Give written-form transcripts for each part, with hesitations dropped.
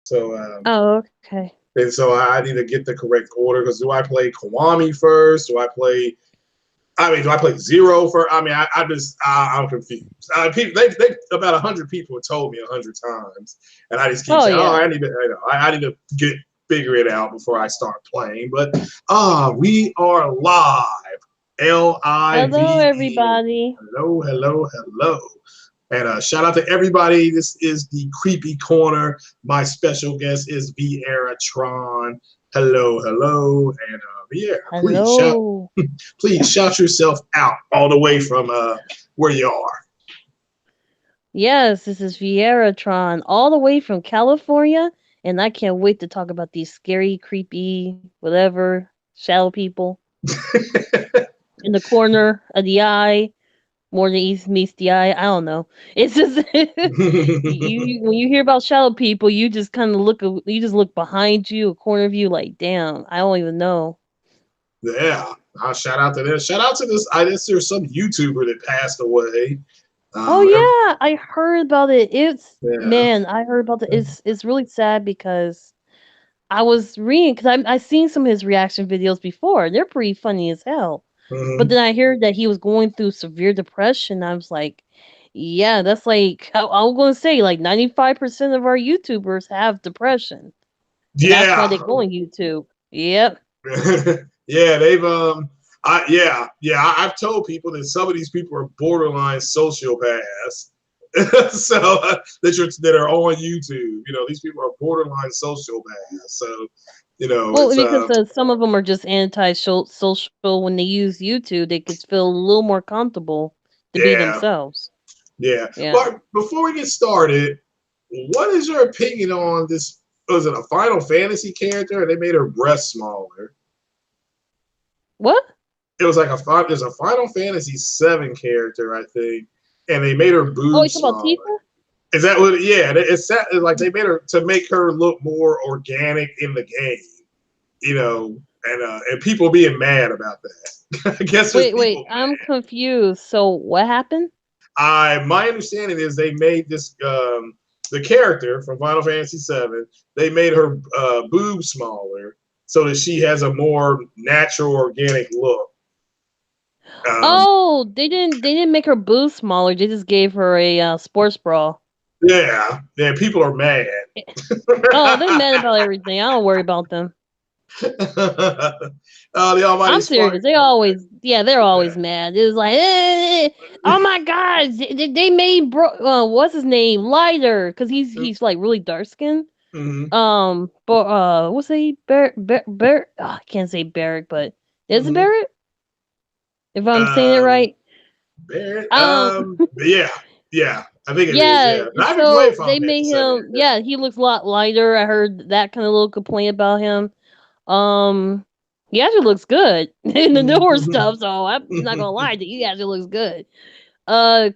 So Oh, okay. and so I need to get the correct order because do I play Kiwami first? Do I play? I mean, do I play Zero first? I mean, I'm confused. People, they about 100 people have told me 100 times, and I just keep Oh saying, "Oh, yeah. I need to get figure it out before I start playing." But we are live. Hello, LIVE. everybody. Hello, hello, hello. And shout out to everybody. This is the Creepy Corner. My special guest is Viera Tron. Hello, hello, and Viera, Hello. please shout yourself out all the way from where you are. Yes, this is Viera Tron, all the way from California, and I can't wait to talk about these scary, creepy, whatever, shadow people in the corner of the eye, more than east meets the eye. I don't know. It's just you when you hear about shadow people, you just kind of you just look behind you, a corner of you, like, damn, I don't even know. Yeah, I'll shout out to this. Shout out to this. I guess there's some YouTuber that passed away. Oh Um, yeah, I heard about it. It's yeah. man, I heard about it. It's really sad because I was reading because I seen some of his reaction videos before. They're pretty funny as hell. But Mm-hmm. then I heard that he was going through severe depression. I was like, yeah, that's like I was gonna say like 95% of our YouTubers have depression, and that's why Yeah. they go on YouTube. Yep. Yeah, they've I've told people that some of these people are borderline sociopaths. So that are on YouTube. You know, these people are borderline sociopaths. So, Well, it's because some of them are just anti-social. When they use YouTube, they could feel a little more comfortable to be yeah, themselves. yeah. Yeah. But before we get started, what is your opinion on this? Was it a Final Fantasy character? And they made her breast smaller. What? It was like there's a Final Fantasy VII character, I think, and they made her Oh, you boobs talking about smaller. Tifa? Is that what? Yeah, it's like they made her to make her look more organic in the game, and people being mad about that. I guess there's Wait. people I'm mad. confused. So what happened? My understanding is they made this the character from Final Fantasy VII. They made her boobs smaller so that she has a more natural, organic look. Um, Oh, they didn't make her boobs smaller. They just gave her a sports bra. yeah, people are mad. Oh, they mad about everything. I don't worry about them. The Almighty I'm Spark. serious. They're Yeah. always mad. It's like, oh my god, they made what's his name lighter because he's like really dark skinned. Mm-hmm. But what's he Barrett? Oh, I can't say Barrett, but is it Mm-hmm. Barrett? If I'm saying it Um, right. Barrett. Um, Yeah. I think it is. yeah. Yeah, I haven't played So Final they Fantasy made Seven him. yet. Yeah, he looks a lot lighter. I heard that kind of little complaint about him. Um, he actually looks good in the newer Mm-hmm. stuff. So I'm not gonna lie to you. He actually looks good.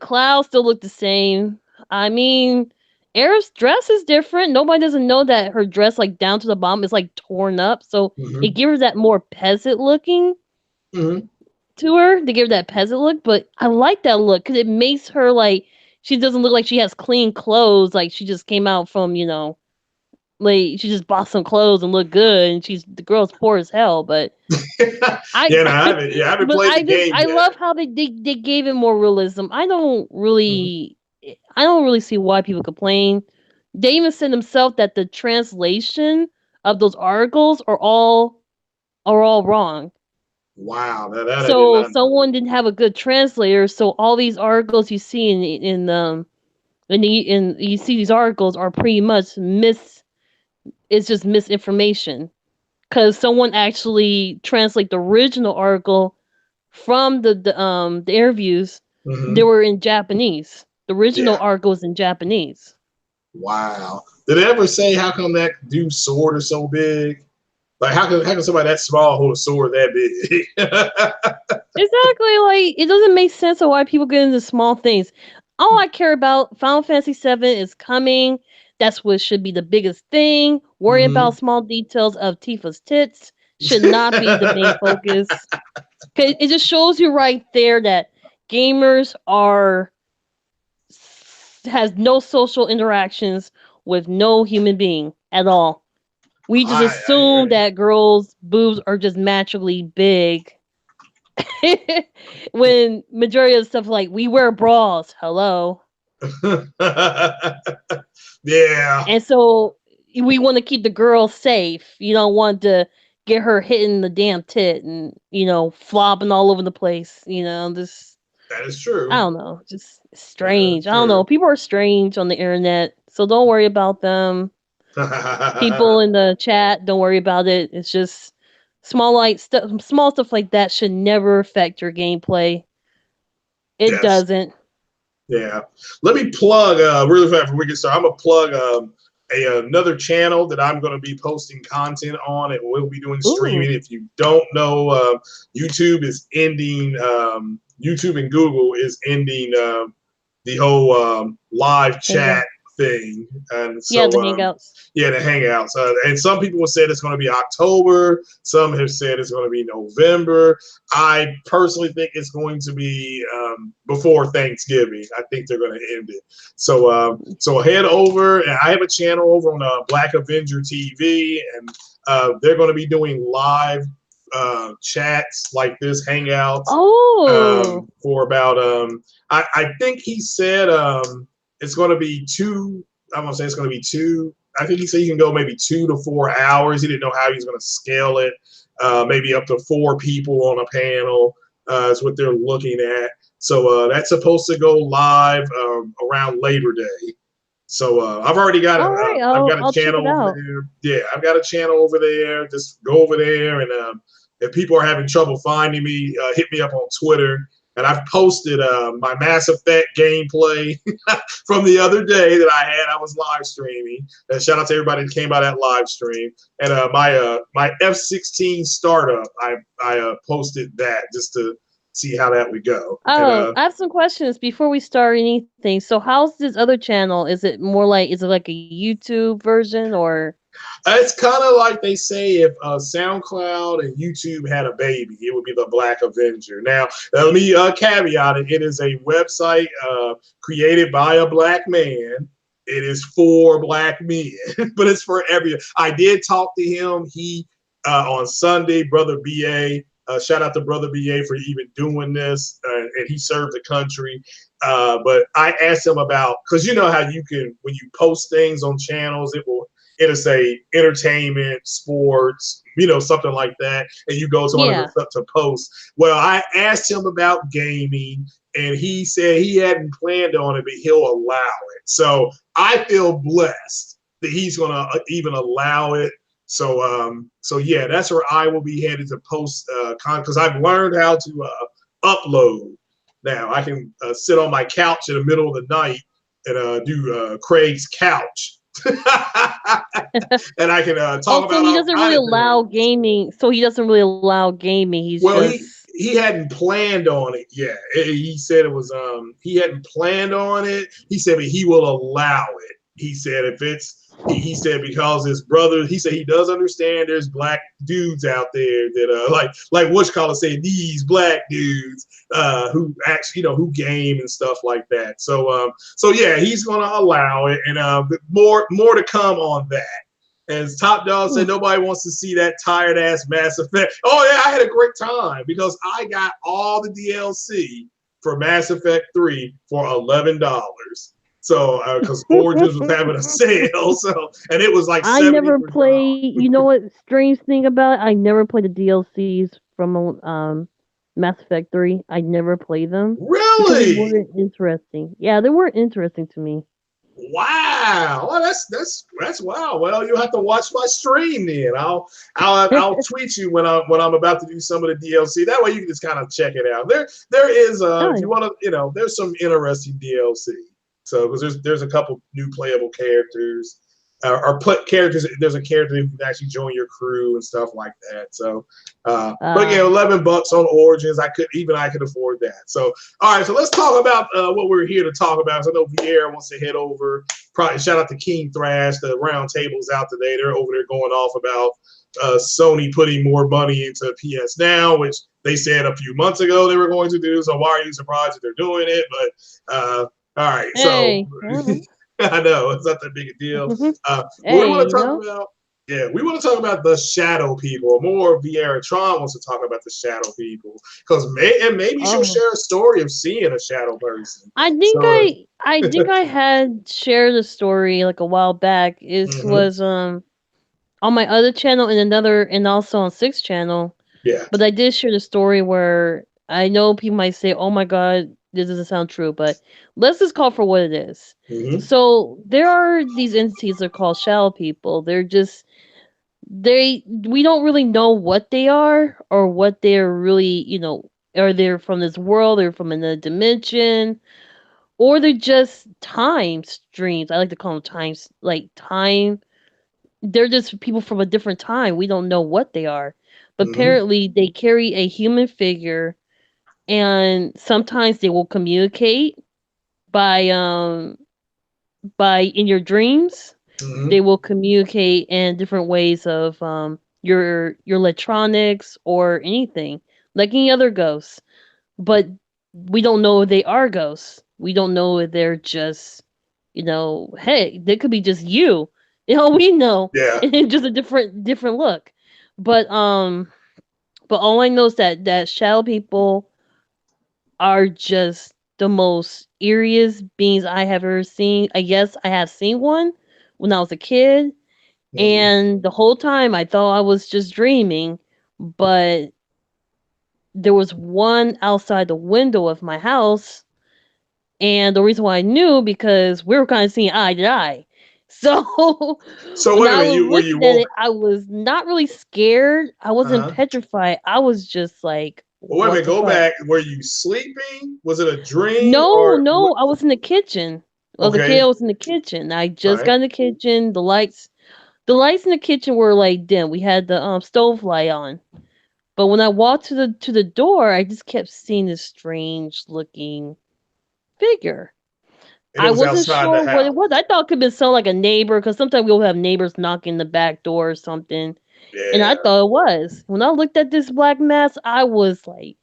Cloud still look the same. I mean, Aerith's dress is different. Nobody doesn't know that her dress, like down to the bottom, is like torn up. So it Mm-hmm. gives her that more peasant looking Mm-hmm. to her to give her that peasant look. But I like that look because it makes her like she doesn't look like she has clean clothes. Like she just came out from like she just bought some clothes and look good, and the girl's poor as hell. But I Yeah, no, I haven't. Yeah, I haven't but played the game I yet. love how they gave it more realism. Mm-hmm. I don't really see why people complain. They even said themselves that the translation of those articles are all wrong. Wow, that I did So not know. someone didn't have a good translator. So all these articles you see in you see these articles are pretty much it's just misinformation because someone actually translate the original article from the interviews. They Mm-hmm. were in Japanese. The original Yeah. article was in Japanese. Wow. Did it ever say how come that dude's sword is so big? Like how can somebody that small hold a sword that big? Exactly, like it doesn't make sense of why people get into small things. All I care about, Final Fantasy VII is coming. That's what should be the biggest thing. Worrying Mm-hmm. about small details of Tifa's tits should not be the main focus. 'Cause it just shows you right there that gamers are has no social interactions with no human being. at all. We just assume that girls' boobs are just naturally big. When majority of stuff like we wear bras, hello. Yeah. And so we want to keep the girl safe. You don't want to get her hitting the damn tit and, flopping all over the place. This, That is I true. don't know, just That strange. is I don't know. true. People are strange on the internet, so don't worry about them. People in the chat, don't worry about it. It's just small stuff like that should never affect your gameplay. It Yes. doesn't. Yeah. Let me plug really fast before we get started. I'm gonna plug another channel that I'm going to be posting content on, and we'll be doing streaming. Ooh. If you don't know, YouTube is ending. YouTube and Google is ending the whole live Hangout. chat thing, and Yeah, so the hangouts. yeah, the hangouts. And some people have said it's going to be October. Some have said it's going to be November. I personally think it's going to be before Thanksgiving. I think they're going to end it. So head over, and I have a channel over on Black Avenger TV, and they're going to be doing live chats like this, hangouts, Oh. for about I think he said it's going to be two. I'm gonna say it's going to be two. I think he said you can go maybe 2 to 4 hours. He didn't know how he's going to scale it. Maybe up to 4 people on a panel is what they're looking at. So that's supposed to go live around Labor Day. So I've already got All right, I've got a I'll check it channel over out. there. Yeah, I've got a channel over there. Just go over there, and if people are having trouble finding me, hit me up on Twitter. And I've posted my Mass Effect gameplay from the other day that I had. I was live streaming. And shout out to everybody that came by that live stream. And my F-16 startup, I posted that just to see how that would go. Oh, And I have some questions before we start anything. So, how's this other channel? Is it like a YouTube version or? it's kind of like they say if SoundCloud and YouTube had a baby, it would be the Black Avenger. Now, let me caveat it. It is a website created by a black man. It is for black men, but it's for every. I did talk to him. He on Sunday, Brother BA. Shout out to Brother BA for even doing this, and he served the country. But I asked him about, because you know how you can, when you post things on channels, it'll say entertainment, sports, something like that, and you go to one of the Yeah. stuff to post. Well, I asked him about gaming, and he said he hadn't planned on it, but he'll allow it. So I feel blessed that he's gonna even allow it. So yeah, that's where I will be headed to post because I've learned how to upload. Now I can sit on my couch in the middle of the night and do Craig's couch. And I can talk So about he all doesn't kind really of allow things. gaming. So he doesn't really allow gaming. He's Well, just. he hadn't planned on it yet. He said it was he hadn't planned on it. He said, but he will allow it. He said if it's he said because his brother, he said he does understand there's black dudes out there that like Whatchcalla said, these black dudes who actually who game and stuff like that. So yeah, he's gonna allow it, and more to come on that. As Top Dog said, nobody wants to see that tired ass Mass Effect. Oh yeah, I had a great time because I got all the DLC for Mass Effect 3 for $11. So because Origins was having a sale, and it was like I 70 never for $. play. You know what? Strange thing about it, I never played the DLCs from Mass Effect 3. I never played them because they Really? weren't interesting. Yeah, they weren't interesting to me. Wow. Well, that's wow. Well, you'll have to watch my stream then. I'll tweet you when I'm about to do some of the DLC. That way you can just kind of check it out. There is Oh, if you want to there's some interesting DLC. So because there's a couple new playable characters. Characters. There's a character who can actually join your crew and stuff like that. So, but yeah, $11 on Origins. I could afford that. So, all right. So let's talk about what we're here to talk about. So I know Viera wants to head over. Probably shout out to King Thrash. The round table's out today. They're over there going off about Sony putting more money into PS Now, which they said a few months ago they were going to do. So why are you surprised that they're doing it? But all right. hey. So I know it's not that big a deal. But we Hey, want to you talk know? about, yeah, we want to talk about the shadow people. More Viera Tron wants to talk about the shadow people because maybe she'll Oh. share a story of seeing a shadow person. I think So, I think I had shared a story like a while back. It hmm was on my other channel and another and also on Sixth channel. yeah, But I did share the story where I know people might say, "Oh my god, this doesn't sound true," but let's just call for what it is. hmm So there are these entities that are called shadow people. They're just we don't really know what they are or what they're really, are they from this world, they're from another dimension, or they're just time streams. I like to call them times, like time. They're just people from a different time. We don't know what they are, but hmm apparently they carry a human figure, and sometimes they will communicate by in your dreams. hmm They will communicate in different ways of your electronics or anything like any other ghosts, but we don't know if they are ghosts. We don't know if they're just, hey, they could be just you. We know, yeah. and just a different look. But but all I know is that shadow people are just the most eeriest beings I have ever seen. I guess I have seen one when I was a kid, hmm and the whole time I thought I was just dreaming, but there was one outside the window of my house. And the reason why I knew because we were kind of seeing eye to eye. So So when wait a I minute, was you were you looking at woke? it, I was not really scared. I wasn't Uh-huh. petrified. I was just like, Well, wait a what minute, the go fuck? back. Were you sleeping? Was it a dream No, or what? no, I was in the kitchen. Well, the kid Okay, was in the kitchen. I just right. got in the kitchen. The lights in the kitchen were like dim. We had the stove light on. But when I walked to the door, I just kept seeing this strange looking figure. And it I was wasn't outside the sure what it house. was. I thought it could be sound like a neighbor because sometimes we'll have neighbors knocking the back door or something. And I Yeah. thought it was. When I looked at this black mass, I was like,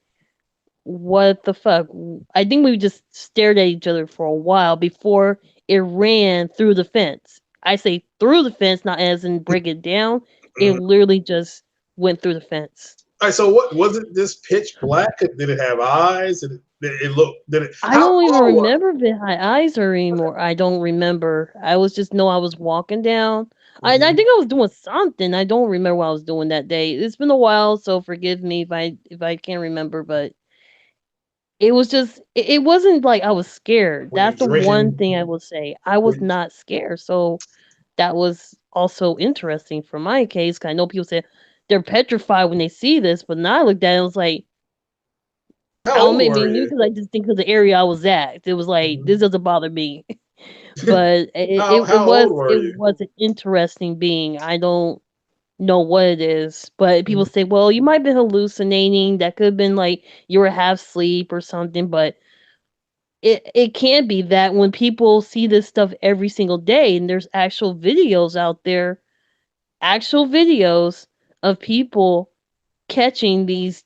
what the fuck? I think we just stared at each other for a while before it ran through the fence. I say through the fence, not as in break it down. It Mhm. literally just went through the fence. All right. So what was it? This pitch black? Did it have eyes? Did it look? Did it? I How don't even tall was remember if it had eyes or anymore. I don't remember. I was just know I was walking down. it? I hmm think I was doing something. I don't remember what I was doing that day. It's been a while, so forgive me if I can't remember. But it was just it wasn't like I was scared. Were you That's the one drinking? thing I will say. I Were was you, not scared. So that was also interesting for my case. 'Cause I know people say they're petrified when they see this, but now I looked at it, it was like how I don't old make me were new you? because I just think of the area I was at. It was like this hmm doesn't bother me. But how old were it you? was an interesting being. I don't know what it is, but people Mhm. say, well, you might have been hallucinating. That could have been like you were half asleep or something. But it can't be that when people see this stuff every single day, and there's actual videos out there, actual videos of people catching these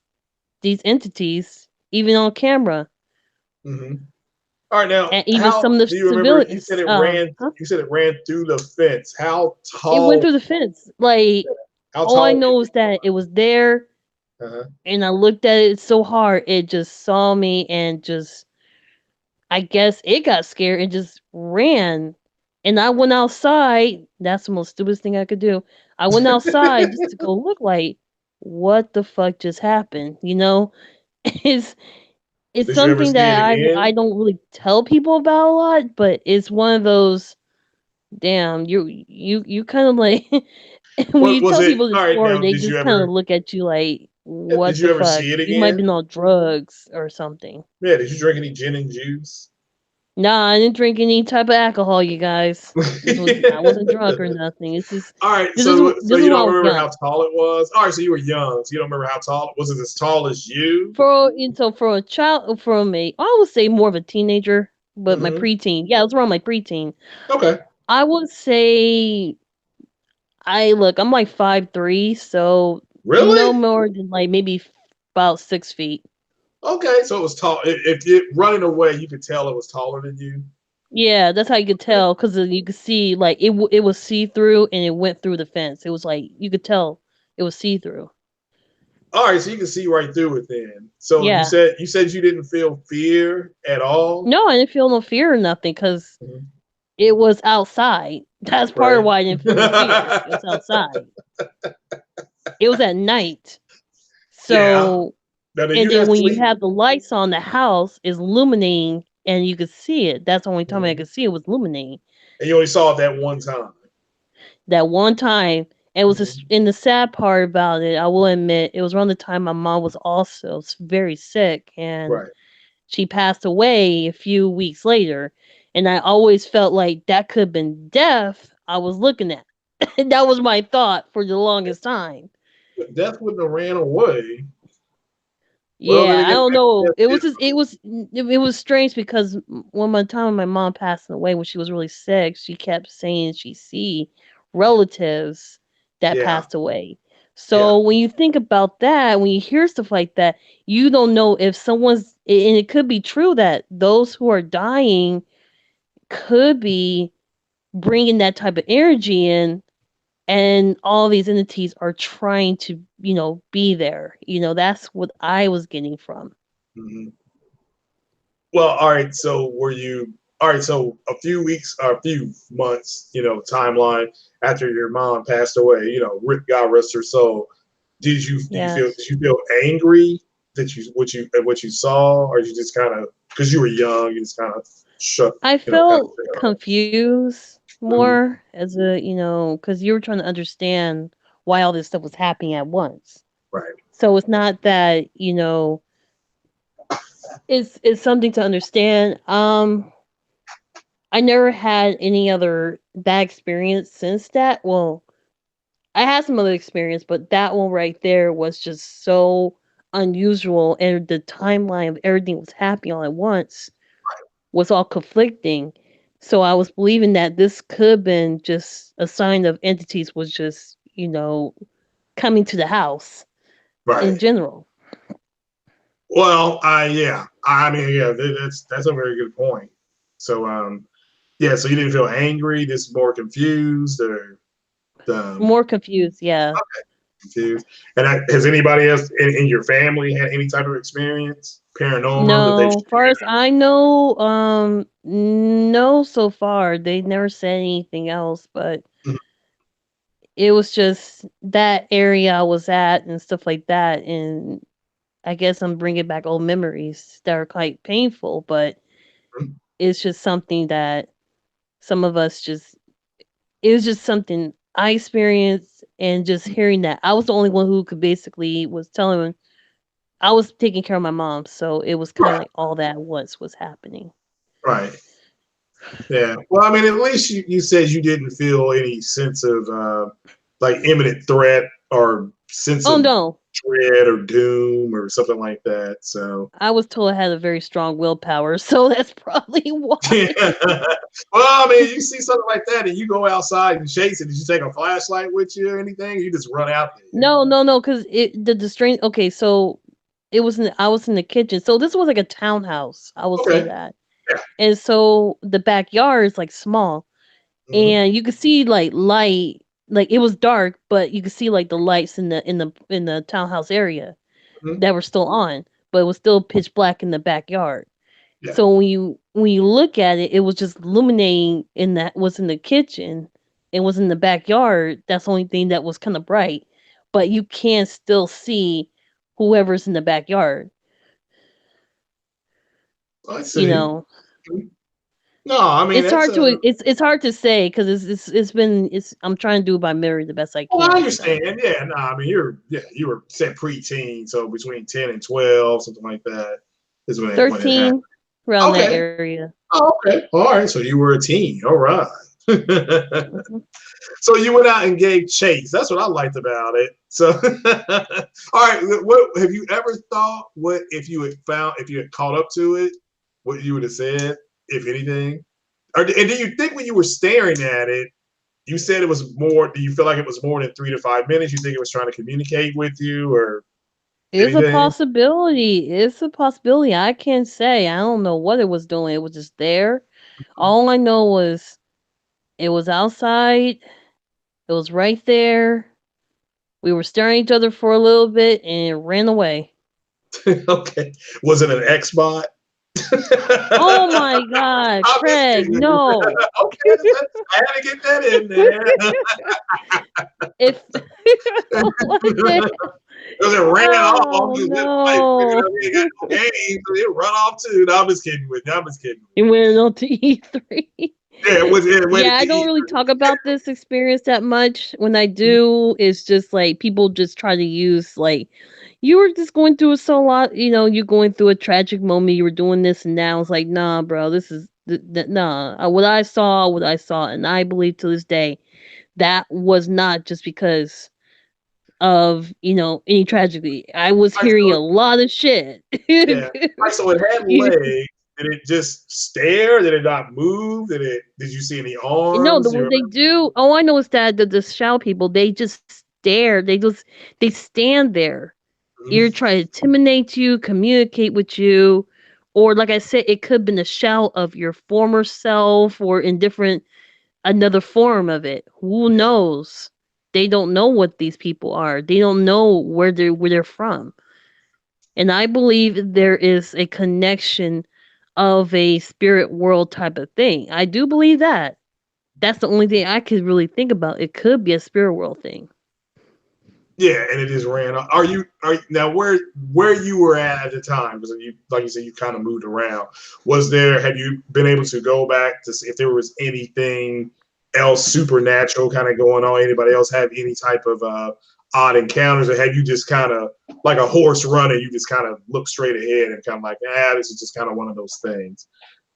entities even on camera, hmm All right. Now, and even how some of the do you remember? You civilians. said it ran. Huh? You said it ran through the fence. How It went tall? through the fence. Like How all I tall did know is that it was there, it? Uh-huh. and I looked at it so hard, it just saw me and just, I guess it got scared and just ran. And I went outside. That's the most stupidest thing I could do. I went outside just to go look like, what the fuck just happened? It's it's Did you ever something see it that I again? don't really tell people about a lot, but it's one of those. Damn, you kind of like when What you was tell it? people this All right. story, Now, they did you just kind of ever? look at you like, Did what you the ever fuck? see it You might be again? on drugs or something. Yeah. Did you drink any gin and juice? Nah, I didn't drink any type of alcohol, you guys. I wasn't drunk or nothing. It's just All right. this is So this is you when I don't was remember how young. tall it was? All right. So you were young. So you don't remember how tall it was. It as tall as you? For a child, from a, I would say more of a teenager, but my hmm preteen. Yeah, it was around my preteen. Okay. I would say I'm like 5'3", so no Really? more than like maybe about 6 feet. Okay. So it was tall. If it running away, you could tell it was taller than you. Yeah, that's how you could tell because you could see like it was see through and it went through the fence. It was like you could tell it was see through. All right, so you can see right through it then. So you Yeah. said you didn't feel fear at all. No, I didn't feel no fear or nothing because Mhm. it was outside. That's part of Right. why I didn't feel no fear. It was outside. It was at night. Yeah. So, Now, did and you then when you actually? have the lights on, the house is illuminating and you could see it. That's the only time I Mhm. could see it was illuminating. And you only saw it that one time. That one time, and it was just, Mhm. and the sad part about it, I will admit, it was around the time my mom was also very sick and Right. she passed away a few weeks later. And I always felt like that could have been death I was looking at. That was my thought for the longest time. If death wouldn't have ran away, well, then Yeah, I again, don't maybe know. death did. It was strange because when my time my mom passed away when she was really sick, she kept saying she see relatives that Yeah. passed away. Yeah. So when you think about that, when you hear stuff like that, you don't know if someone's and it could be true that those who are dying could be bringing that type of energy in and all these entities are trying to, be there. That's what I was getting from. Mhm. Well, all right. So were you? All right. So a few weeks, or a few months, timeline after your mom passed away. God rest her soul. Yes. Did you feel angry that you what you saw, or you just kind of because you were young, you just kind of shook, I kind of felt shook it off. confused Mhm. more as because you were trying to understand why all this stuff was happening at once. Right. So it's not that, it's something to understand. I never had any other bad experience since that. Well, I had some other experience, but that one right there was just so unusual and the timeline of everything was happening all at once was all conflicting. So I was believing that this could have been just a sign of entities was just, coming to the house in Right. general. Well, yeah. I mean, yeah. That's a very good point. So, yeah. So you didn't feel angry, just more confused, or um, More confused, yeah. confused. And has anybody else in your family had any type of experience paranormal that they've No, far as I know, no so far. They never said anything else, but shared? it was just that area I was at and stuff like that. And I guess I'm bringing back old memories that are quite painful, but Mhm. it's just something that some of us just, it was just something I experienced and just hearing that. I was the only one who could basically was telling I was taking care of my mom, so it was kind of Right, like all that at once was happening. right. Yeah. Well, I mean, at least you said you didn't feel any sense of like imminent threat or sense Oh of no, dread or doom or something like that. So, I was told I had a very strong willpower, so that's probably yeah. why. Well, I mean, you see something like that and you go outside and chase it. Did you take a flashlight with you or anything? You just run out there. No, no, no, because the strange. Okay, so I was in the kitchen, so this was like a townhouse. I will say Okay. that, Yeah. and so the backyard is like small, Mm-hmm. and you could see like light, like it was dark, but you could see like the lights in the townhouse area Mm-hmm. that were still on, but it was still pitch black in the backyard. Yeah. So when you look at it, it was just illuminating in that was in the kitchen. It was in the backyard. That's the only thing that was kind of bright, but you can still see whoever's in the backyard. I You see. know, No, I mean it's that's hard a. to it's hard to say because it's been it's I'm trying to do it by memory the best I Well, I can. So understand. Yeah, no, I mean you were said preteen, so between 10 and 12, something like that, is when it happened. 13 around that Okay. area. Oh, okay. All right. So you were a teen. All right. Hmm. So you went out and gave chase. That's what I liked about it. So, all right. What have you ever thought? What if you had caught up to it? What you would have said, if anything? And do you think when you were staring at it, you said it was more? Do you feel like it was more than 3 to 5 minutes? You think it was trying to communicate with you or It's a anything? possibility. It's a possibility. I can't say. I don't know what it was doing. It was just there. All I know was it was outside. It was right there. We were staring at each other for a little bit and it ran away. Okay. Was it an Xbot? Oh my God, I'm just Craig, kidding. no. Okay, I had to get that in there. If what the Because it ran off. oh Like, no. it got no game, so it run off too. No, I'm just kidding with you. I'm just kidding with It went on to E3. you. Yeah, it went Yeah, into I don't really E3. talk about this experience that much. When I do, it's just like people just try to use like you were just going through so lot, you're going through a tragic moment, you were doing this and now it's like, nah, bro, this is nah. What I saw, and I believe to this day that was not just because of, any tragedy. I was Like, hearing so, a lot of shit. yeah. Like, so it had You legs. Did it just stare? Did it not move? Did you see any No, arms? what they do. All I know is that the Shao people, they just stare. They stand there. Either Mhm. try to intimidate you, communicate with you, or like I said, it could have been a shell of your former self, or in different another form of it. Who Yeah. knows? They don't know what these people are. They don't know where they're from. And I believe there is a connection of a spirit world type of thing. I do believe that. That's the only thing I could really think about. It could be a spirit world thing. Yeah, and it just ran off. Are now where you were at the time? Because you, like you said, you kind of moved around. Was there? Have you been able to go back to see if there was anything else supernatural kind of going on? Anybody else have any type of odd encounters, or have you just kind of like a horse running? You just kind of look straight ahead and kind of like, this is just kind of one of those things.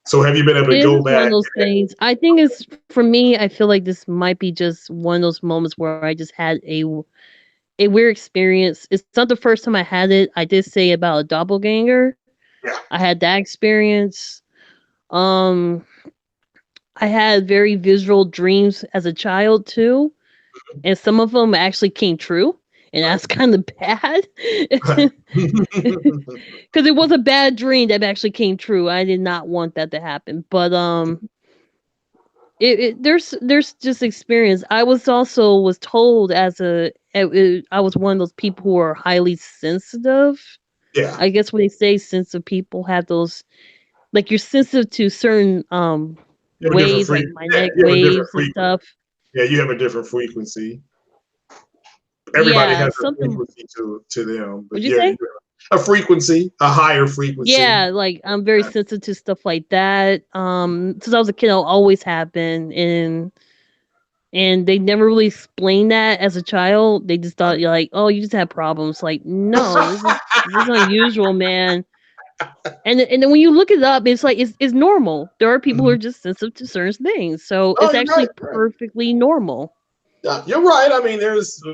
So have you been able to It go is one of back? those things. I think it's for me. I feel like this might be just one of those moments where I just had a weird experience. It's not the first time I had it. I did say about a doppelganger. Yeah. I had that experience. Um, I had very visual dreams as a child too, and some of them actually came true, and Right. that's kind of bad. Right. Because it was a bad dream that actually came true. I did not want that to happen, but there's just experience. I was told I was one of those people who are highly sensitive. Yeah. I guess when they say sensitive people have those, like you're sensitive to certain You have a different waves, like frequency. Yeah, magnetic you have a different waves and frequency. stuff. Yeah, you have a different frequency. Everybody Yeah, has a something. frequency to them, but Would you yeah, you say? have a frequency, a higher frequency. Yeah, like I'm very sensitive to stuff like that. Since I was a kid, I'll always have been, and they never really explained that as a child. They just thought you're like, oh, you just have problems. Like, no, this is unusual, man. And then when you look it up, it's like it's normal. There are people who are Mhm. just sensitive to certain things, so Oh, it's you're actually right. You're right. perfectly normal. Yeah, you're right. I mean,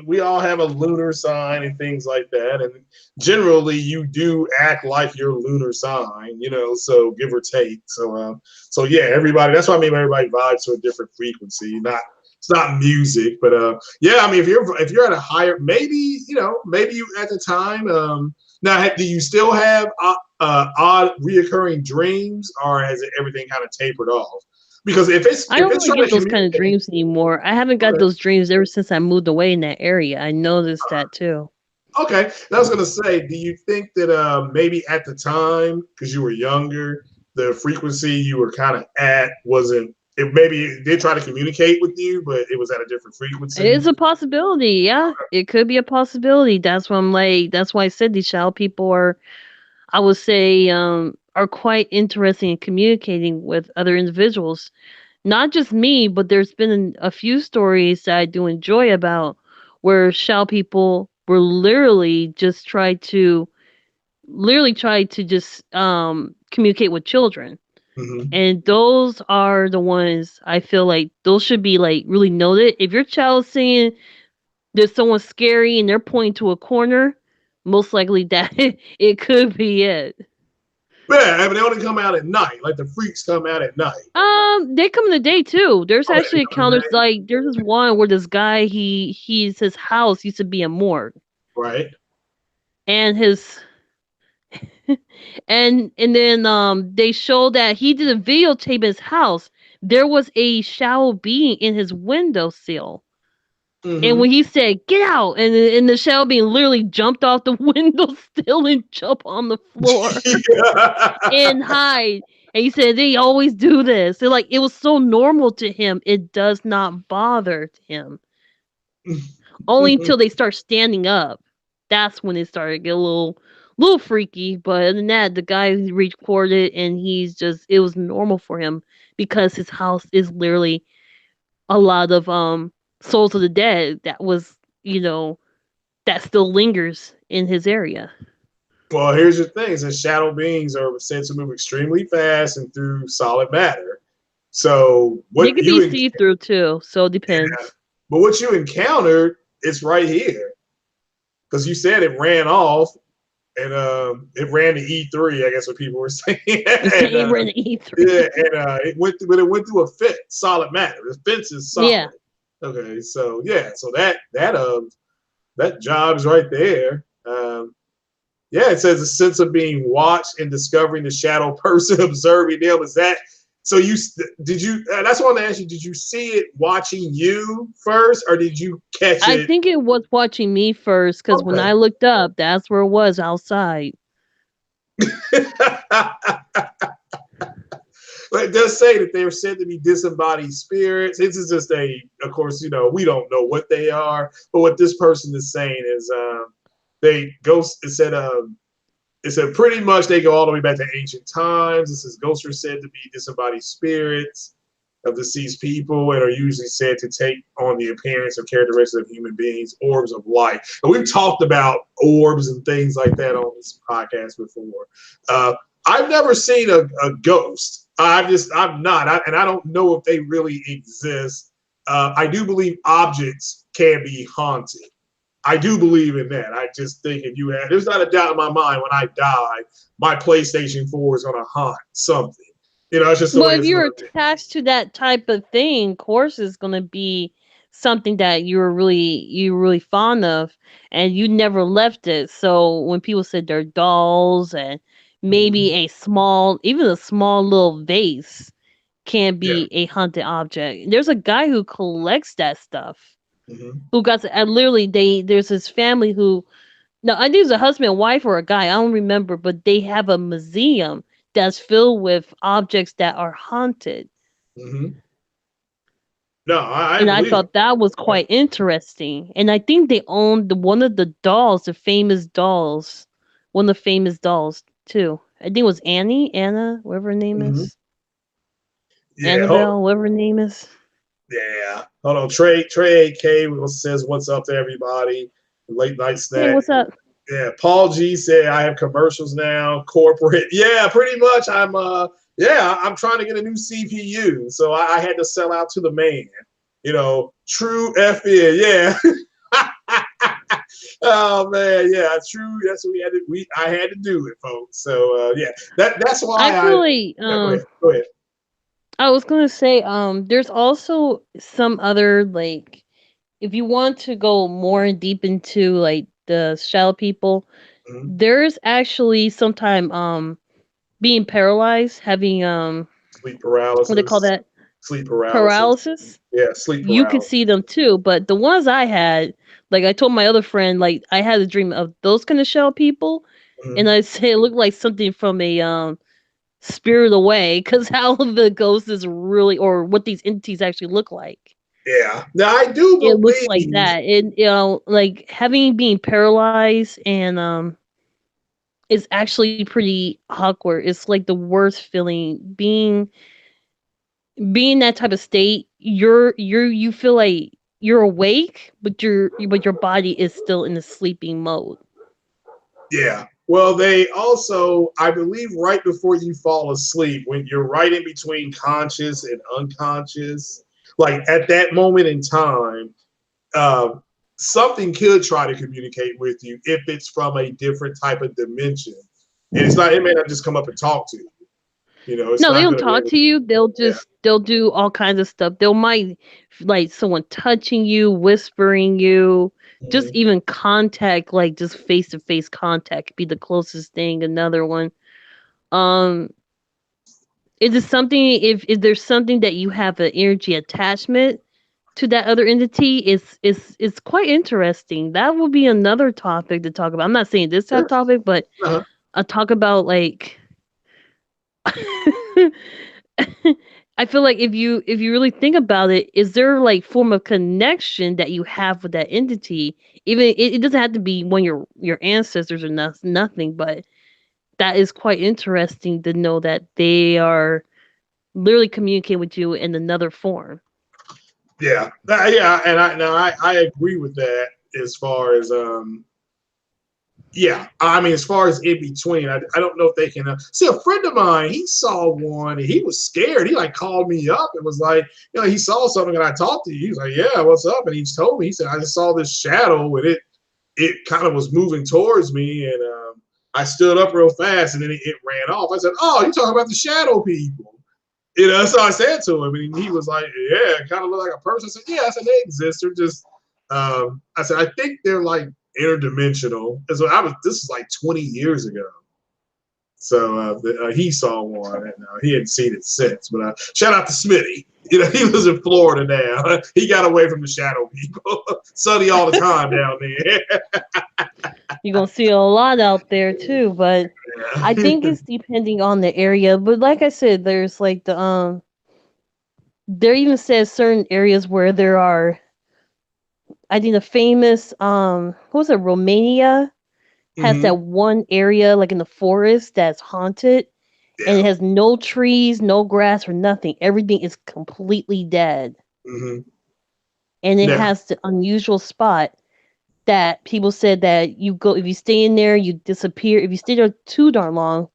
we all have a lunar sign and things like that, and generally you do act like your lunar sign, so give or take. So yeah, everybody. That's what I mean. Everybody vibes to a different frequency. Not It's not music, but yeah. I mean, if you're at a higher, maybe you at the time. Now, do you still have odd reoccurring dreams, or has everything kind of tapered off? Because if it's I if don't it's really trying get to those kind of communicate. dreams anymore. I haven't got Okay. those dreams ever since I moved away in that area. I noticed that too. Okay, I was gonna say, do you think that maybe at the time, because you were younger, the frequency you were kind of at wasn't? It maybe it did try to communicate with you, but it was at a different It frequency. is a possibility, yeah. It could be a possibility. That's why I'm like, that's why I said these shallow people are, I would say, are quite interesting in communicating with other individuals. Not just me, but there's been a few stories that I do enjoy about where shallow people were literally try to just communicate with children. Hmm. And those are the ones I feel like those should be like really noted. If your child is saying there's someone scary and they're pointing to a corner, most likely that it could be it. Yeah, I mean, they only come out at night. Like the freaks come out at night. They come in the day too. There's Okay, they actually come in the encounters day. like there's this one where this guy his house used to be a morgue, Right. and his And then they show that he did a videotape in his house. There was a shadow being in his windowsill. And Mm-hmm. when he said, "Get out," and the shadow being literally jumped off the windowsill and jumped on the floor and hide. And he said they always do this. They're like it was so normal to him, it does not bother him. Only until they start standing up. That's when it started to get a little freaky. But other than that, the guy recorded and he's just it was normal for him because his house is literally a lot of souls of the dead that was, that still lingers in his area. Well, here's the thing: is that shadow beings are said to move extremely fast and through solid matter. So They what could be see through too, so it yeah, depends. but what you encountered is right here because you said it ran off and it ran to E3. I guess what people were saying, and He ran E3. yeah, and it went through a fence, solid matter. The fence is Yeah. solid. Okay, so yeah, so that job's right there. Yeah, it says a sense of being watched and discovering the shadow person observing them. Is that so? Did you? That's what I want to ask you. Did you see it watching you first, or did you catch I it? think it was watching me first because when Okay. I looked up, that's where it was outside. But it does say that they are said to be disembodied spirits. This is just of course, we don't know what they are, but what this person is saying is they ghost. It said pretty much they go all the way back to ancient times. It says ghosts are said to be disembodied spirits of deceased people and are usually said to take on the appearance of characteristics of human beings, orbs of light. And we've talked about orbs and things like that on this podcast before. I've never seen a ghost. I'm not, and I don't know if they really exist. I do believe objects can be haunted. I do believe in that. I just think there's not a doubt in my mind when I die, my PlayStation 4 is going to haunt something. It's just the Well, way if it's you're going to be. attached to that type of thing, of course, it's gonna be something that you're really fond of, and you never left it. So when people said they're dolls and maybe Mm-hmm. even a small little vase can Yeah. be a haunted object. There's a guy who collects that stuff. Mm-hmm. Who got literally there's his family who no, I think it's a husband and wife or a guy. I don't remember, but they have a museum that's filled with objects that are haunted. Mm-hmm. No, I And I believe it. thought that was Yeah. quite interesting. And I think they owned one of the dolls, the famous dolls, one of the famous dolls too. I think it was Anna, whatever her name Mm-hmm. is, Yeah. Annabelle, whatever her name is. Yeah. Hold on. Trey AK says, "What's up to everybody?" Late night Hey, snack. what's up? Yeah. Paul G said, "I have commercials now. Corporate. Yeah. Pretty much. I'm trying to get a new CPU, so I had to sell out to the man. True FN. Yeah." Oh man, yeah, true. That's what we had to. I had to do it, folks. So yeah, that's why I. Actually, Yeah, go ahead. Go ahead. I was gonna say, there's also some other like, if you want to go more deep into like the shadow people, Mm-hmm. there's actually sometime being paralyzed, having Sleep what they call paralysis. that, Sleep paralysis. paralysis. Yeah, sleep You could paralysis. see them too, but the ones I had, like I told my other friend, like I had a dream of those kind of shadow people, and Mm-hmm. I say it looked like something from a Spirit Away, because how the ghost is really, or what these entities actually look like. Yeah. Now I do It looks like believe. that. Like having being paralyzed and is actually pretty awkward. It's like the worst feeling. Being that type of state, you feel like you're awake, but your body is still in the sleeping mode. Yeah. Well, they also, I believe, right before you fall asleep, when you're right in between conscious and unconscious, like at that moment in time, uh, something could try to communicate with you if it's from a different type of dimension, and it's not. It may not just come up and talk to you. It's No, they not don't going to talk really. to you. Yeah. They'll do all kinds of stuff. They'll might like someone touching you, whispering you, just Mhm. even contact, like just face to face contact could be the closest thing. Another one. Um, is it something if there's something that you have an energy attachment to that other entity, it's quite interesting. That will be another topic to talk about. I'm not saying this type Sure. topic, but Uh-huh. I'll talk about like I feel like if you really think about it, is there like form of connection that you have with that entity? Even it doesn't have to be one of your ancestors or nothing, but that is quite interesting to know that they are literally communicating with you in another form. Yeah. Yeah. And I agree with that as far as yeah, I mean, as far as in between, I don't know if they can see a friend of mine. He saw one and he was scared. He like called me up and was like, he saw something and I talked to you. He was like, yeah, what's up? And he told me, he said, I just saw this shadow and it kind of was moving towards me and I stood up real fast and then it ran off. I said, oh, you talking about the shadow people? So I said to him, and he was like, "Yeah, it kind of look like a person." I said, "Yeah." I said, "They exist. They're just." I said, "I think they're like interdimensional." And so This is like 20 years ago. So he saw one, and he hadn't seen it since. But shout out to Smitty. He lives in Florida now. He got away from the shadow people. Sunny all the time down there. You're gonna see a lot out there too, but I think Yeah. it's depending on the area. But like I said, there's like there even says certain areas where there are. I think the famous what was it, Romania has Hmm. that one area like in the forest that's haunted, and Yeah. it has no trees, no grass or nothing. Everything is completely dead. Hmm. And it Yeah. has the unusual spot that people said that you go if you stay in there, you disappear. If you stay there too darn long,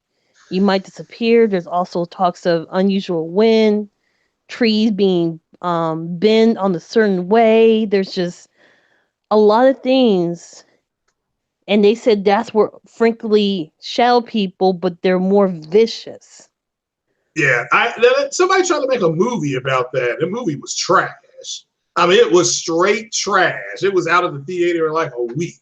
you might disappear. There's also talks of unusual wind, trees being bent on a certain way. There's just a lot of things. And they said that's where, frankly, shadow people, but they're more vicious. Yeah, somebody tried to make a movie about that. The movie was trash. I mean, it was straight trash. It was out of the theater in like a week.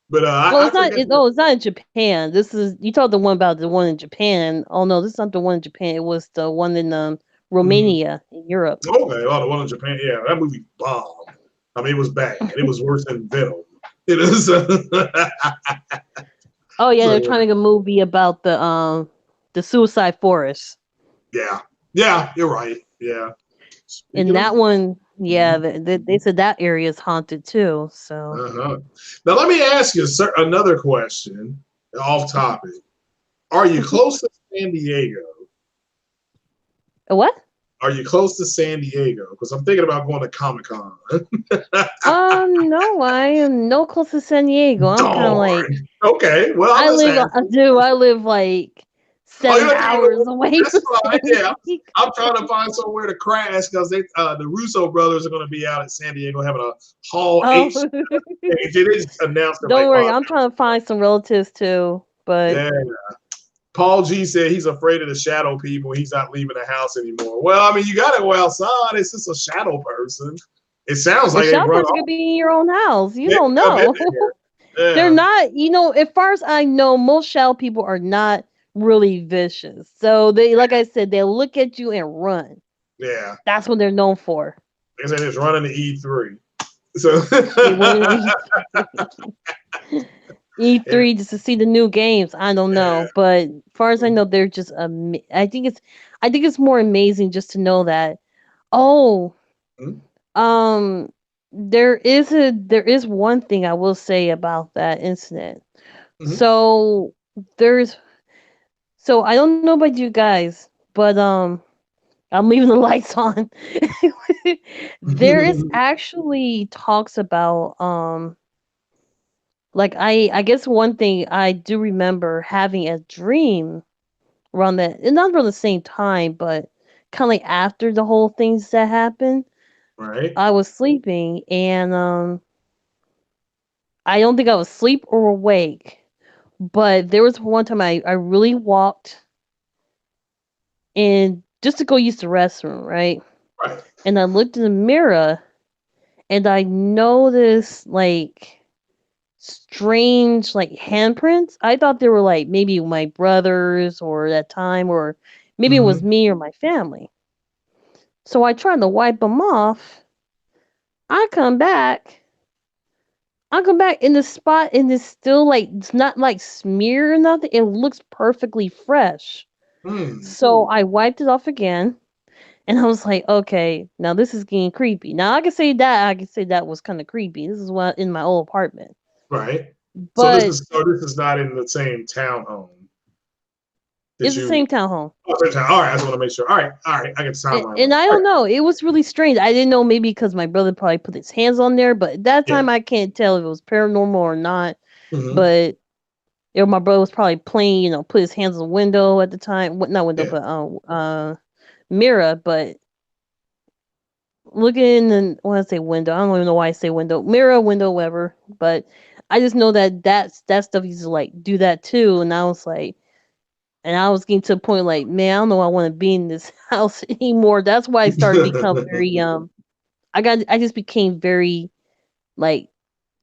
But Well, I forget. it's not in Japan. This is you talked the one about the one in Japan. Oh no, this is not the one in Japan. It was the one in Mhm. Romania in Europe. Okay, oh, the one in Japan. Yeah, that movie bombed. I mean, it was bad. It was worse than Venom. It is. Oh yeah, they're So trying to make a movie about the suicide forest. yeah, yeah, you're right. Yeah. And Speaking of. that one, yeah, Mhm. they said that area is haunted too. So Uh-huh. Now let me ask you another question, off topic. Are you close to San Diego? what? Are you close to San Diego? Because I'm thinking about going to Comic Con. No, I am no close to San Diego. I'm kind of like Darn. Okay. Well, I'm just asking. I live like Oh, you 7 hours away that's from fine. San Yeah. I'm Diego. trying to find somewhere to crash because the Russo brothers are going to be out at San Diego having a Hall Oh, H. They just announced it like, don't worry. oh, I'm trying to find some relatives too. But yeah. Paul G said he's afraid of the shadow people. He's not leaving the house anymore. Well, I mean, you got to go outside. It's just a shadow person. It sounds the like they shop run person could off. be in your own house. You They don't come in know. there. They're Yeah. not. As far as I know, most shadow people are not really vicious. So they, like I said, they look at you and run. Yeah. That's what they're known for. They said it's running the E3. So They run in and E3 just to see the new games. I don't yeah. know, but as far as I know, they're just. I think it's more amazing just to know that. Oh, Mhm. um, there is one thing I will say about that incident. Mhm. So there's so I don't know about you guys, but I'm leaving the lights on. There is actually talks about like I guess one thing I do remember having a dream around that, and not around the same time, but kind of like after the whole things that happened. Right. I was sleeping, and I don't think I was asleep or awake, but there was one time I really walked and just to go use the restroom, right? Right. And I looked in the mirror and I noticed like strange like handprints. I thought they were like maybe my brothers or that time, or maybe it was Hmm. me or my family. So I tried to wipe them off. I come back. I come back in the spot and it's still like it's not like smear or nothing. It looks perfectly fresh. Hmm. So I wiped it off again. And I was like, okay, now this is getting creepy. Now I can say that was kind of creepy. This is what in my old apartment. Right. But So this is not in the same townhome that it's the you. same townhome. Oh, same town. All right. I just want to make sure. All right. I get the timeline And right. I All don't right. know. It was really strange. I didn't know maybe because my brother probably put his hands on there, but at that Yeah. time I can't tell if it was paranormal or not. Hmm. But my brother was probably playing, put his hands on the window at the time. What not window, Yeah. but mirror. But looking and when I say window, I don't even know why I say window, mirror, window, whatever. But I just know that stuff used to like do that too, and I was like, and I was getting to a point like, man, I don't know, I want to be in this house anymore. That's why I started to become very I just became very like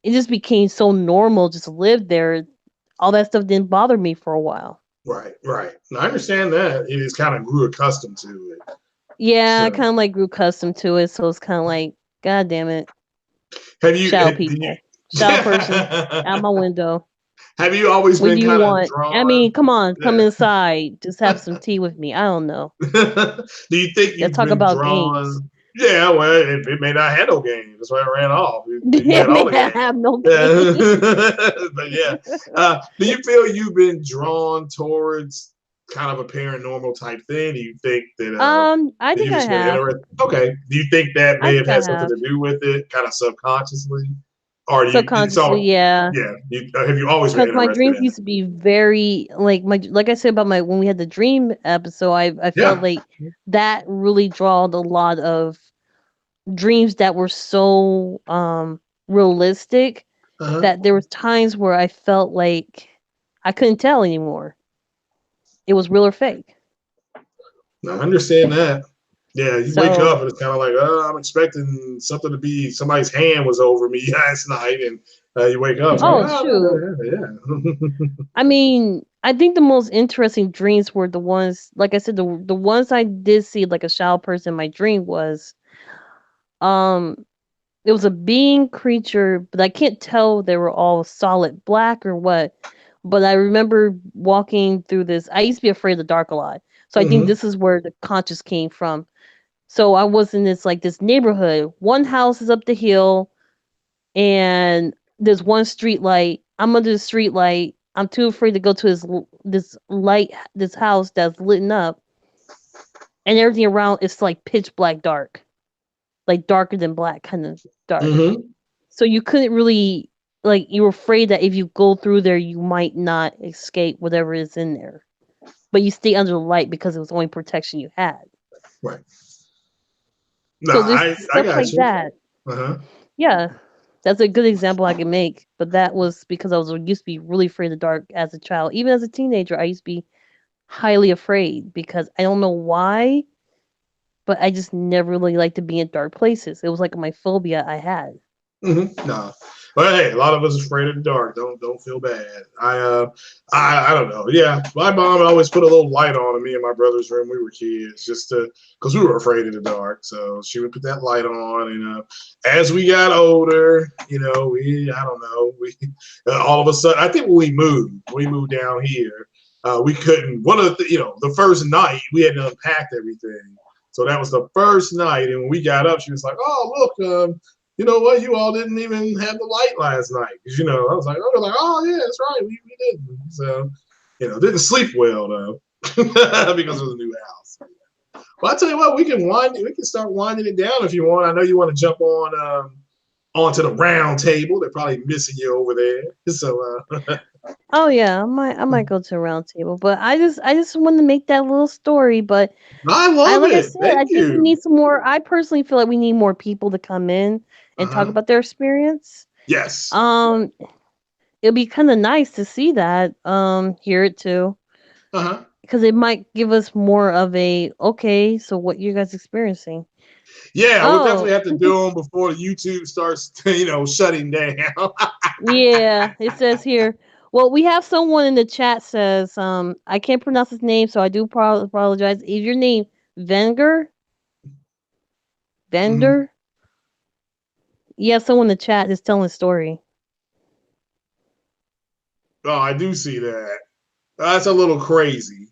it just became so normal just to live there. All that stuff didn't bother me for a while. Right. Right. And I understand that. It just kind of grew accustomed to it. Yeah, I So kind of like grew accustomed to it, so it's kind of like, god damn it, have you? shadow Do people, you shadow person, out my window. have you always What been do you kind of want? I mean, drawn? come on, come Yeah. inside. Just have some tea with me. I don't know. Do you think Let's you've talk been about games. drawn? Yeah, well, it may not have no game. That's why it ran off. You It had all may the not game. have no game. Yeah. But yeah, do you feel you've been drawn towards kind of a paranormal type thing? Do you think I that think you've I just been have. interested? Okay. Do you think that I may have think I had something have. to do with it, kind of subconsciously, or it's Subconsciously, all yeah. yeah? Have you always been Because my interested dreams in it? used to be very like I said about my when we had the dream episode. I felt Yeah. like that really drawed a lot of dreams that were so realistic Uh-huh. that there was times where I felt like I couldn't tell anymore. It was real or fake. I understand that. Yeah, you wake So, up and it's kind of like, oh, I'm expecting something to be somebody's hand was over me last night, and you wake up, it's like, oh oh, shoot. yeah. I mean, I think the most interesting dreams were the ones, like I said, the ones I did see like a shadow person in my dream was, um, it was a being creature, but I can't tell they were all solid black or what. But I remember walking through this. I used to be afraid of the dark a lot, so I think Hmm. this is where the conscious came from. So I was in this neighborhood. One house is up the hill, and there's one street light. I'm under the street light. I'm too afraid to go to this house that's lit up, and everything around is like pitch black dark, like darker than black, kind of dark. Hmm. So you couldn't really like you were afraid that if you go through there, you might not escape whatever is in there, but you stay under the light because it was the only protection you had. Right. No, So there's I stuff got like you. that. Uh-huh. Yeah, that's a good example I can make. But that was because I was used to be really afraid of the dark as a child. Even as a teenager, I used to be highly afraid because I don't know why, but I just never really liked to be in dark places. It was like my phobia I had. No, but hey, a lot of us are afraid of the dark. Don't feel bad. I don't know. Yeah, my mom always put a little light on in me and my brother's room. We were kids, just to because we were afraid of the dark. So she would put that light on, and as we got older, we I don't know, we all of a sudden I think when we moved down here, we couldn't. One of the first night we had to unpack everything. So that was the first night, and when we got up, she was like, "Oh, look, you know what? You all didn't even have the light last night." Because, I was like, oh, yeah, that's right. We didn't. So, didn't sleep well, though, because of the new house. Well, I tell you what, we can start winding it down if you want. I know you want to jump onto the round table. They're probably missing you over there. So, Oh yeah, I might go to a round table, but I just wanted to make that little story. But I I love like I it. said, I Thank think we you. need some more. I personally feel like we need more people to come in and talk Uh-huh. about their experience. Yes. Um, it'd be kind of nice to see that. Hear it too. Uh-huh. because it might give us more of a okay. So what you guys experiencing? Yeah, we'll definitely Oh, have to do them before YouTube starts, shutting down. yeah. It says here. Well, we have someone in the chat says I can't pronounce his name, so I do apologize. Is your name Venger? Mhm. Vender? Yeah, someone in the chat is telling a story. Oh, I do see that. That's a little crazy.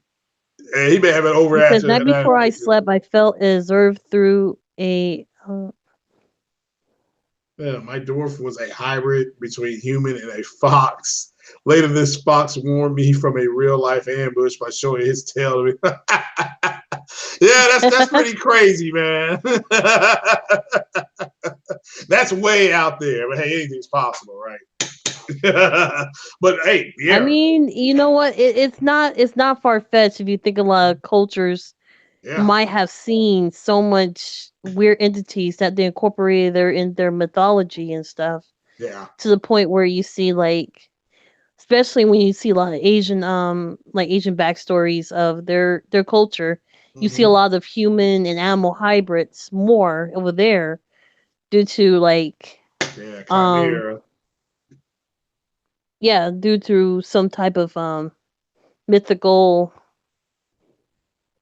And he may have an He says, overreaction. night before I slept, I felt it observed through a. Yeah, my dwarf was a hybrid between human and a fox. Later, this fox warned me from a real life ambush by showing his tail to me. Yeah, that's pretty crazy, man. That's way out there. But hey, anything's possible, right? But hey, I yeah, mean, you know what? It's not far fetched if you think a lot of cultures yeah, might have seen so much weird entities that they incorporated in their mythology and stuff yeah. to the point where you see like, especially when you see a lot of Asian like Asian backstories of their culture, you see a Hmm. lot of human and animal hybrids more over there due to like Yeah, um chimera. yeah, due to some type of mythical.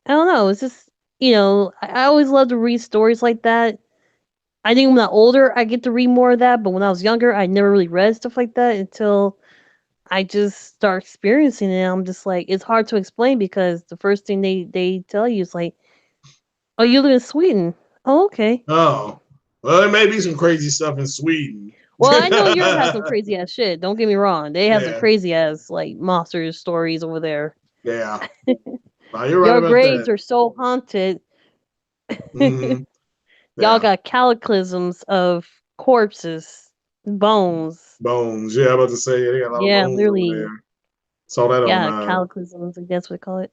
I don't know. It's just I always love to read stories like that. I think when I'm older, I get to read more of that. But when I was younger, I never really read stuff like that until I just start experiencing it. I'm just like, it's hard to explain because the first thing they tell you is like, "Oh, you live in Sweden." Oh, okay. Oh, well, there may be some crazy stuff in Sweden. Well, I know Europe has some crazy ass shit. Don't get me wrong. They have some Yeah, crazy ass like monster stories over there. yeah. No, you're right Your about graves that. are so haunted. Hmm. Y'all Yeah. got cataclysms of corpses, bones. Bones. Yeah, I'm about to say, yeah, they got a lot of Yeah, bones over literally. there. Saw that on Yeah, cataclysms. I guess we call it.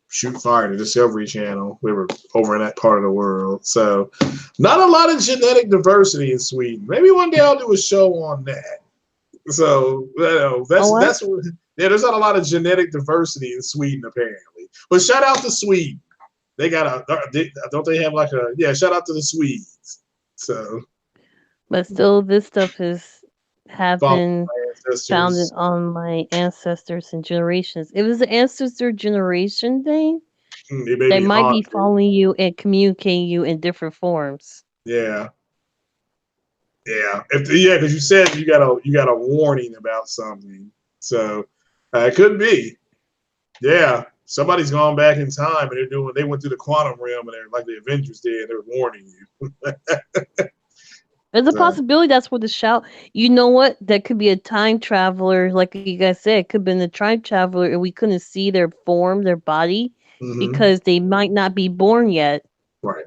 Shoot Fire, the Discovery Channel. We were over in that part of the world. So not a lot of genetic diversity in Sweden. Maybe one day I'll do a show on that. So Oh what? that's yeah, there's not a lot of genetic diversity in Sweden apparently. But shout out to Sweden. They got don't they have like a yeah, shout out to the Swedes. So But still, this stuff is have follow been my founded ancestors. on my ancestors and generations. If it's an ancestor generation thing, They may they be might be haunted. following you and communicating you in different forms. Yeah. Yeah, yeah, because you said you got a warning about something, so it could be. Yeah, somebody's gone back in time and they went through the quantum realm and they're like the Avengers did. They're warning you. There's a So, possibility that's what the shout. You know what? That could be a time traveler, like you guys said. It could have been a time traveler, and we couldn't see their form, their body, hmm. because they might not be born yet. Right.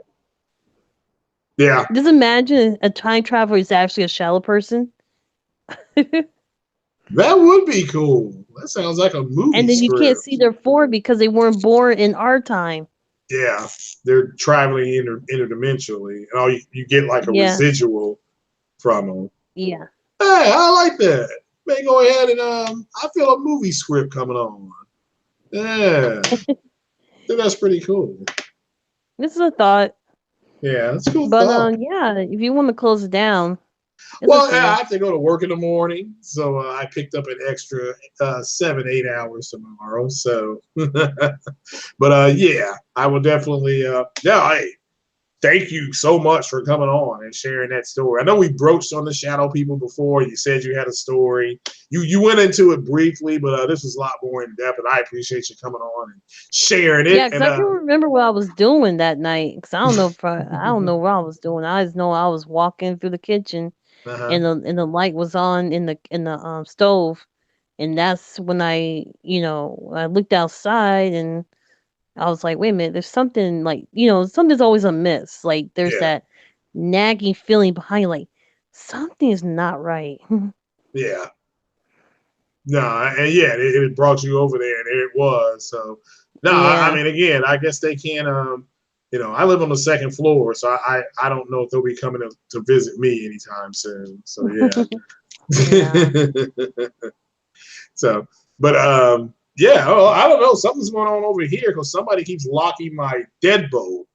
Yeah, Just imagine a time traveler is actually a shallow person, and that would be cool. That sounds like a movie then you can't see script. their form because they weren't born in our time. Yeah, they're traveling interdimensionally, and you get like a Yeah, residual from them. yeah. Hey, I like that. May go ahead and I feel a movie script coming on. Yeah, I think that's pretty cool. This is a thought, Yeah, that's a cool but thought. yeah. If you want to close it down, it's up Well, to yeah, I you. have to go to work in the morning, so I picked up an extra 7, 8 hours tomorrow. So, but yeah, I will definitely. Yeah, hey, thank you so much for coming on and sharing that story. I know we broached on the shadow people before. You said you had a story. You went into it briefly, but this was a lot more in depth, and I appreciate you coming on and sharing it. Yeah, because And I can remember what I was doing that night. Because I don't know what I was doing. I just know I was walking through the kitchen, uh-huh. and the light was on in the stove, and that's when I looked outside and I was like, wait a minute, there's something like something's always amiss. Like there's Yeah, that nagging feeling behind, like something is not right. yeah. No, and yeah, it brought you over there, and it was. So, no, I Yeah. mean, again, I guess they can't. I live on the second floor, so I don't know if they'll be coming to visit me anytime soon. So yeah. Yeah. So, but Yeah, oh, I don't know. Something's going on over here because somebody keeps locking my deadbolt.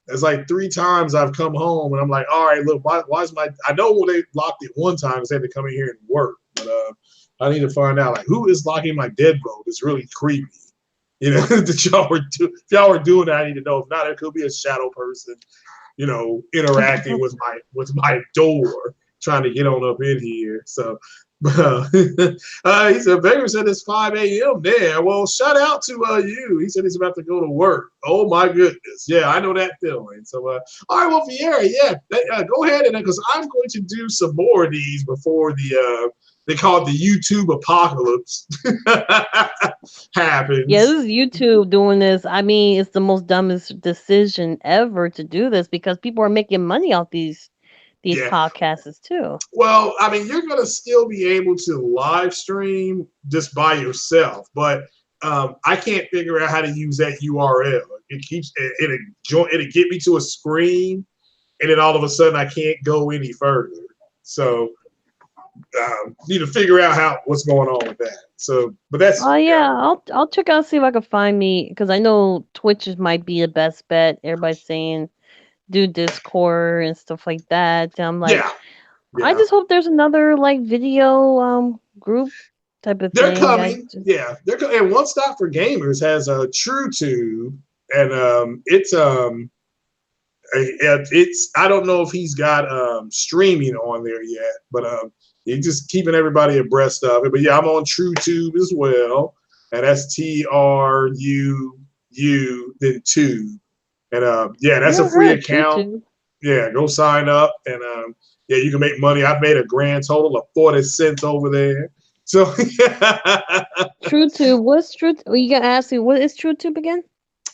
It's like 3 times I've come home and I'm like, all right, look, why is my? I know when they locked it one time, they had to come in here and work, but I need to find out like who is locking my deadbolt. It's really creepy. You know, that if y'all were doing that, I need to know. If not, it could be a shadow person, you know, interacting with my door, trying to get on up in here. So, he said, Baker said it's 5 a.m. there. Well, shout out to you. He said he's about to go to work. Oh my goodness. Yeah, I know that feeling. So, all right, well, Viera, yeah, go ahead and because I'm going to do some more of these before they call it the YouTube apocalypse Yeah, happens. this is YouTube doing this. I mean, it's the most dumbest decision ever to do this because people are making money off these Yeah. podcasts too. Well, I mean, you're going to still be able to live stream just by yourself, but I can't figure out how to use that URL. It keeps it'll get me to a screen, and then all of a sudden I can't go any further. So need to figure out what's going on with that. So, but that's Oh yeah, I'll check out see if I can find me because I know Twitch might be the best bet. Everybody's saying do Discord and stuff like that. And I'm like, yeah, I yeah. just hope there's another like video group type of They're thing. I coming. just Yeah, and One Stop for Gamers has a TrueTube, and it's I don't know if he's got streaming on there yet, but he's just keeping everybody abreast of it. But yeah, I'm on TrueTube as well, and that's TRUU then tube, and yeah, that's a never free heard of account. TrueTube. Yeah, go sign up, and yeah, you can make money. I've made a grand total of 40 cents over there. So TrueTube, what's True? Well, you gotta ask me what is TrueTube again?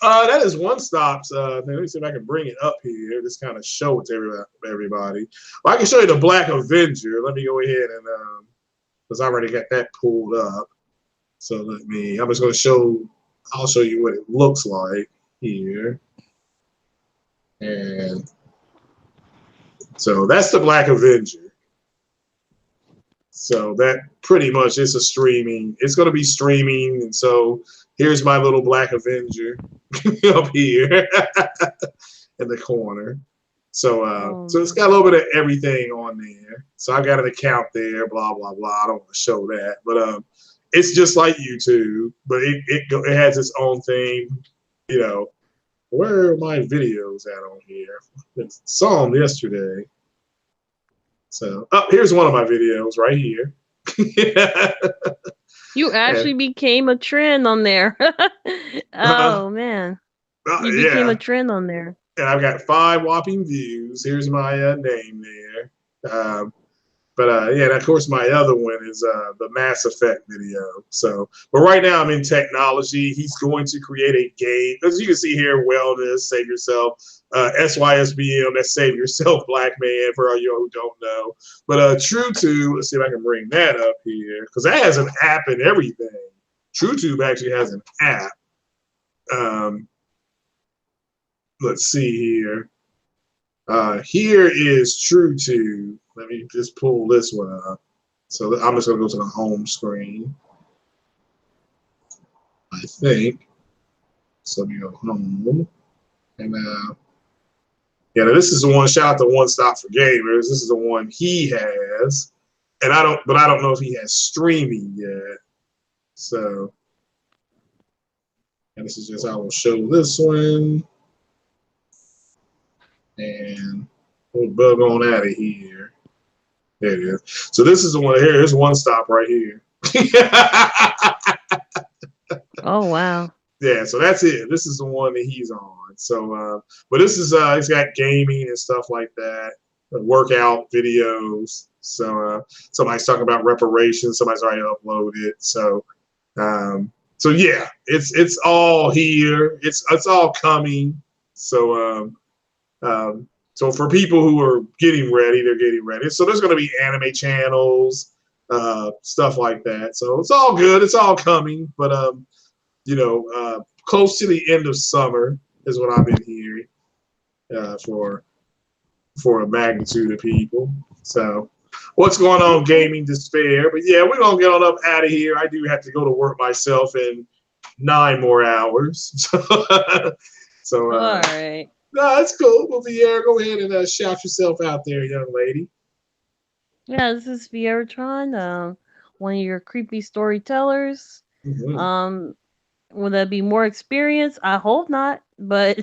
that is One Stop's. Let me see if I can bring it up here. Just kind of show it to everybody. Well, I can show you the Black Avenger. Let me go ahead and because I already got that pulled up. So I'm just going to show. I'll show you what it looks like here. And so that's the Black Avenger. So that pretty much is a streaming. It's going to be streaming, and so here's my little Black Avenger up here in the corner. So so it's got a little bit of everything on there. So I got an account there, blah blah blah. I don't want to show that, but it's just like YouTube, but it has its own thing. You know, where are my videos at on here? I saw them yesterday. So here's one of my videos right here. You actually And, became a trend on there. Oh man, you became yeah, a trend on there. and I've got 5 whopping views. Here's my name there. But yeah, and of course my other one is the Mass Effect video. So, but right now I'm in technology. He's going to create a game, as you can see here, wellness, save yourself, SYSBM, that's save yourself, black man, for all you who don't know. But TrueTube, let's see if I can bring that up here, because that has an app and everything. TrueTube actually has an app. Let's see here. Here is TrueTube. Let me just pull this one up. So I'm just going to go to the home screen, I think. So let me go home. And yeah, this is the one. Shout out to One Stop for Gamers. This is the one he has, and I don't know if he has streaming yet. So, and this is just I will show this one, and we'll bug on out of here. There it is. So this is the one here. Here's One Stop right here. Oh wow. Yeah, so that's it. This is the one that he's on. So, but this is it's got gaming and stuff like that, workout videos. So somebody's talking about reparations. Somebody's already uploaded. So, so yeah, it's all here. It's all coming. So, so for people who are getting ready, they're getting ready. So there's going to be anime channels, stuff like that. So it's all good. It's all coming. But you know, close to the end of summer is what I've been hearing for a magnitude of people. So, What's going on, Gaming Despair? But yeah, we're gonna get on up out of here. I do have to go to work myself in 9 more hours. So All right. no, that's cool. Well, Viera, go ahead and shout yourself out there, young lady. Yeah, this is Viera Tron, one of your creepy storytellers. Mm-hmm. Um, will that be more experience? I hope not, but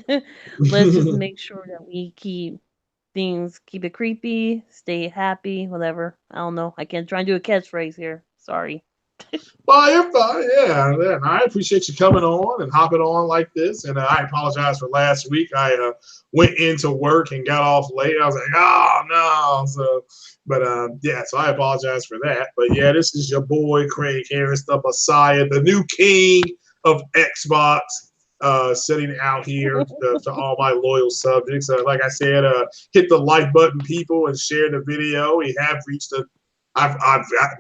let's just make sure that we keep it creepy, stay happy, whatever. I don't know. I can't try and do a catchphrase here. Sorry. Well, you're fine. Yeah, yeah. I appreciate you coming on and hopping on like this. And I apologize for last week. I went into work and got off late. I was like, oh no. So, but yeah. So I apologize for that. But yeah, this is your boy Craig Harris, the Messiah, the new king of Xbox. Sitting out here to all my loyal subjects. Like I said, hit the like button, people, and share the video. We have reached I'm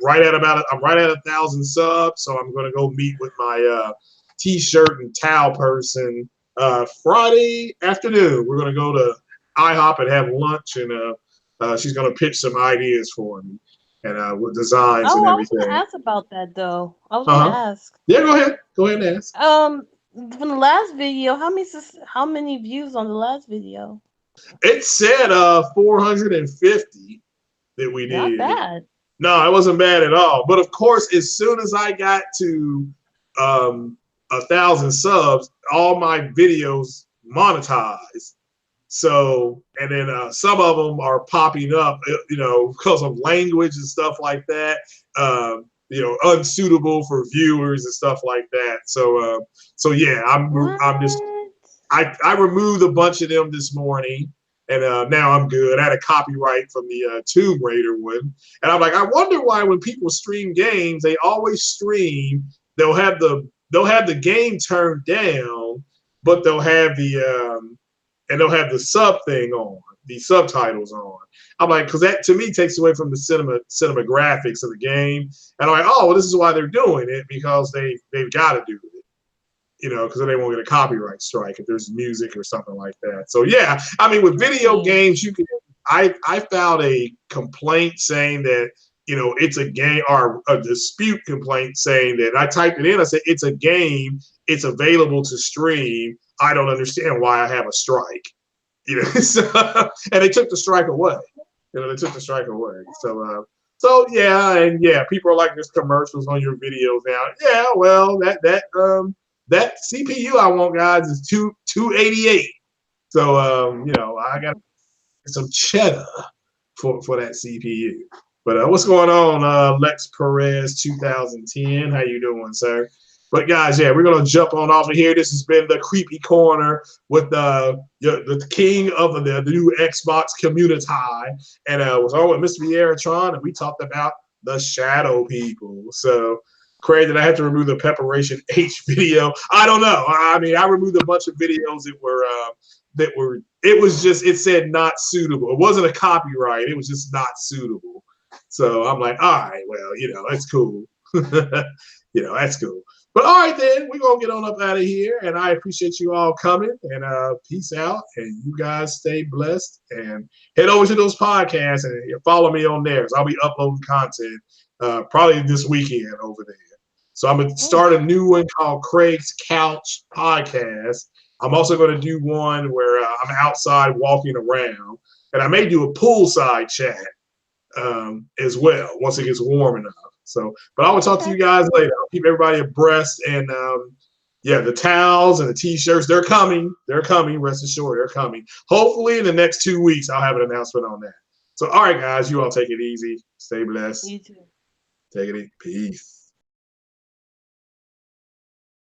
right at 1,000 subs, so I'm gonna go meet with my t-shirt and towel person Friday afternoon. We're gonna go to IHOP and have lunch, and she's gonna pitch some ideas for me and with designs and Oh, I was gonna everything. ask about that though. I was gonna Uh huh. ask. Yeah, go ahead and ask. From the last video, how many views on the last video? It said 450 that we Not did. bad. No, it wasn't bad at all. But of course, as soon as I got to 1,000 subs, all my videos monetized. So, and then some of them are popping up, because of language and stuff like that. Unsuitable for viewers and stuff like that. So yeah, I'm just What? I removed a bunch of them this morning, and now I'm good. I had a copyright from the Tomb Raider one, and I'm like, I wonder why when people stream games, they always stream. They'll have the game turned down, but they'll have the sub thing on, the subtitles on. I'm like, because that to me takes away from the cinematographics of the game, and I'm like, oh, well, this is why they're doing it because they've got to do it. Because then they won't get a copyright strike if there's music or something like that. So yeah, I mean, with video games, you can. I filed a complaint saying that it's a game or a dispute complaint saying that I typed it in. I said it's a game. It's available to stream. I don't understand why I have a strike. So, and they took the strike away. They took the strike away. So yeah, and yeah, people are like, there's commercials on your videos now. Yeah, well, that CPU I want, guys, is 288. So I got some cheddar for that CPU. But what's going on, Lex Perez 2010? How you doing, sir? But guys, yeah, we're gonna jump on off of here. This has been the Creepy Corner with the king of the new Xbox community, and was on with Mr. Viera Tron, and we talked about the shadow people. So, Craig, did I have to remove the Preparation H video? I don't know. I mean, I removed a bunch of videos that were. It said not suitable. It wasn't a copyright. It was just not suitable. So I'm like, all right, well, that's cool. That's cool. But all right, then, we're going to get on up out of here. And I appreciate you all coming. And peace out. And you guys stay blessed. And head over to those podcasts and follow me on there. I'll be uploading content probably this weekend over there. So I'm going to start a new one called Craig's Couch Podcast. I'm also going to do one where I'm outside walking around. And I may do a poolside chat as well once it gets warm enough. So, but I will talk to you guys later. I'll keep everybody abreast. And yeah, the towels and the t-shirts, they're coming. They're coming. Rest assured, they're coming. Hopefully in the next 2 weeks, I'll have an announcement on that. So, all right, guys, you all take it easy. Stay blessed. You too. Take it easy. Peace.